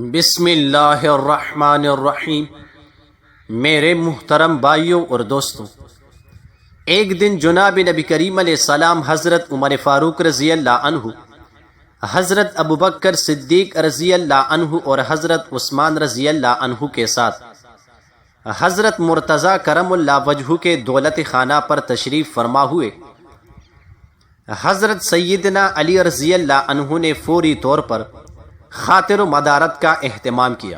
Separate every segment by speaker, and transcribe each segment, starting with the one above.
Speaker 1: بسم اللہ الرحمن الرحیم۔ میرے محترم بھائیوں اور دوستوں، ایک دن جناب نبی کریم علیہ السلام حضرت عمر فاروق رضی اللہ عنہ، حضرت ابوبکر صدیق رضی اللہ عنہ اور حضرت عثمان رضی اللہ عنہ کے ساتھ حضرت مرتضیٰ کرم اللہ وجہہ کے دولت خانہ پر تشریف فرما ہوئے۔ حضرت سیدنا علی رضی اللہ عنہ نے فوری طور پر خاطر و مدارت کا اہتمام کیا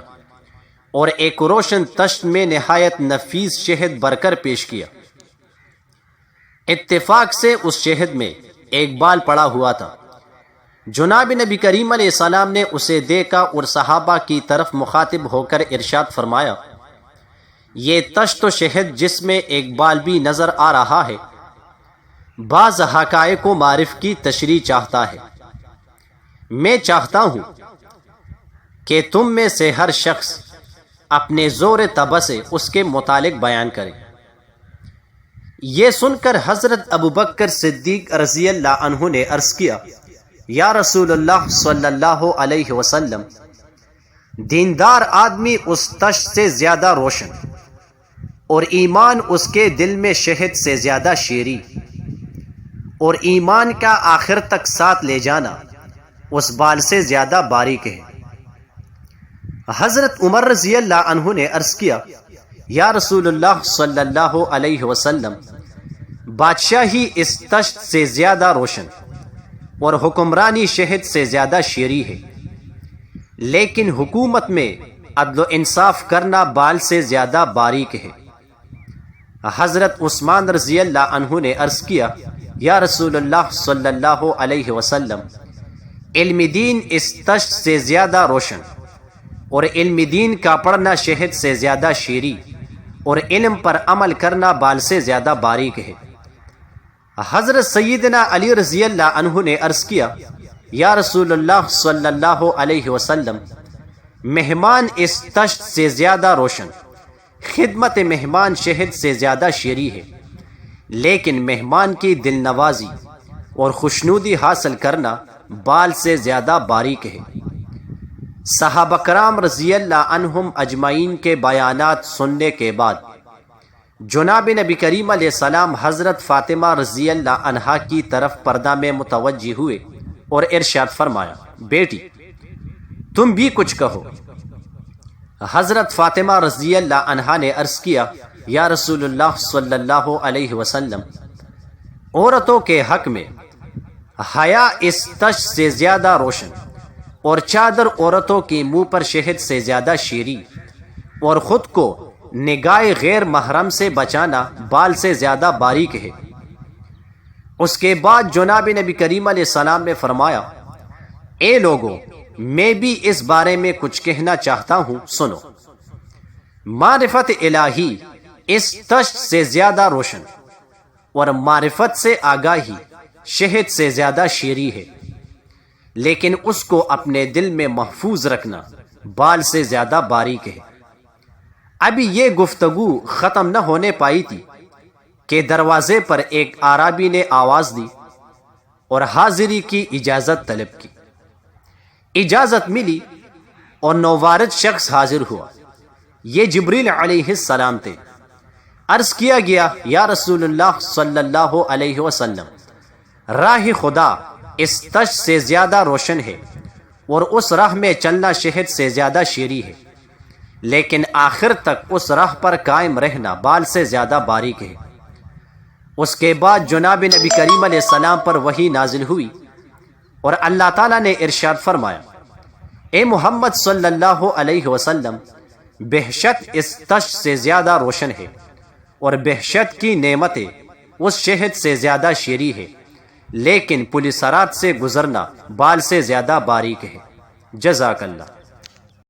Speaker 1: اور ایک روشن تشت میں نہایت نفیس شہد بھر کر پیش کیا۔ اتفاق سے اس شہد میں ایک بال پڑا ہوا تھا۔ جناب نبی کریم علیہ السلام نے اسے دیکھا اور صحابہ کی طرف مخاطب ہو کر ارشاد فرمایا، یہ تشت و شہد جس میں ایک بال بھی نظر آ رہا ہے، بعض حقائق و معارف کی تشریح چاہتا ہے۔ میں چاہتا ہوں کہ تم میں سے ہر شخص اپنے زور طبع سے اس کے متعلق بیان کرے۔ یہ سن کر حضرت ابوبکر صدیق رضی اللہ عنہ نے عرض کیا، یا رسول اللہ صلی اللہ علیہ وسلم، دیندار آدمی اس تشت سے زیادہ روشن اور ایمان اس کے دل میں شہد سے زیادہ شیریں، اور ایمان کا آخر تک ساتھ لے جانا اس بال سے زیادہ باریک ہے۔ حضرت عمر رضی اللہ عنہ نے عرض کیا، یا رسول اللہ صلی اللہ علیہ وسلم، بادشاہی اس تشت سے زیادہ روشن اور حکمرانی شہد سے زیادہ شیریں ہے، لیکن حکومت میں عدل و انصاف کرنا بال سے زیادہ باریک ہے۔ حضرت عثمان رضی اللہ عنہ نے عرض کیا، یا رسول اللہ صلی اللہ علیہ وسلم، علم دین اس تشت سے زیادہ روشن اور علم دین کا پڑھنا شہد سے زیادہ شیریں اور علم پر عمل کرنا بال سے زیادہ باریک ہے۔ حضرت سیدنا علی رضی اللہ عنہ نے عرض کیا، یا رسول اللہ صلی اللہ علیہ وسلم، مہمان اس تشت سے زیادہ روشن، خدمت مہمان شہد سے زیادہ شیریں ہے، لیکن مہمان کی دل نوازی اور خوشنودی حاصل کرنا بال سے زیادہ باریک ہے۔ صحابہ کرام رضی اللہ عنہم اجمعین کے بیانات سننے کے بعد جناب نبی کریم علیہ السلام حضرت فاطمہ رضی اللہ عنہا کی طرف پردہ میں متوجہ ہوئے اور ارشاد فرمایا، بیٹی تم بھی کچھ کہو۔ حضرت فاطمہ رضی اللہ عنہا نے عرض کیا، یا رسول اللہ صلی اللہ علیہ وسلم، عورتوں کے حق میں حیا اس تشت سے زیادہ روشن اور چادر عورتوں کے منہ پر شہد سے زیادہ شیریں اور خود کو نگاہ غیر محرم سے بچانا بال سے زیادہ باریک ہے۔ اس کے بعد جناب نبی کریم علیہ السلام نے فرمایا، اے لوگوں، میں بھی اس بارے میں کچھ کہنا چاہتا ہوں، سنو۔ معرفت الہی اس تشت سے زیادہ روشن اور معرفت سے آگاہی شہد سے زیادہ شیریں ہے، لیکن اس کو اپنے دل میں محفوظ رکھنا بال سے زیادہ باریک ہے۔ ابھی یہ گفتگو ختم نہ ہونے پائی تھی کہ دروازے پر ایک اعرابی نے آواز دی اور حاضری کی اجازت طلب کی۔ اجازت ملی اور نووارد شخص حاضر ہوا۔ یہ جبریل علیہ السلام تھے۔ عرض کیا گیا، یا رسول اللہ صلی اللہ علیہ وسلم، راہ خدا اس تشت سے زیادہ روشن ہے اور اس راہ میں چلنا شہد سے زیادہ شیریں ہے، لیکن آخر تک اس راہ پر قائم رہنا بال سے زیادہ باریک ہے۔ اس کے بعد جناب نبی کریم علیہ السلام پر وحی نازل ہوئی اور اللہ تعالیٰ نے ارشاد فرمایا، اے محمد صلی اللہ علیہ وسلم، بہشت اس تشت سے زیادہ روشن ہے اور بہشت کی نعمتیں اس شہد سے زیادہ شیریں ہے، لیکن پل صراط سے گزرنا بال سے زیادہ باریک ہے۔ جزاک اللہ۔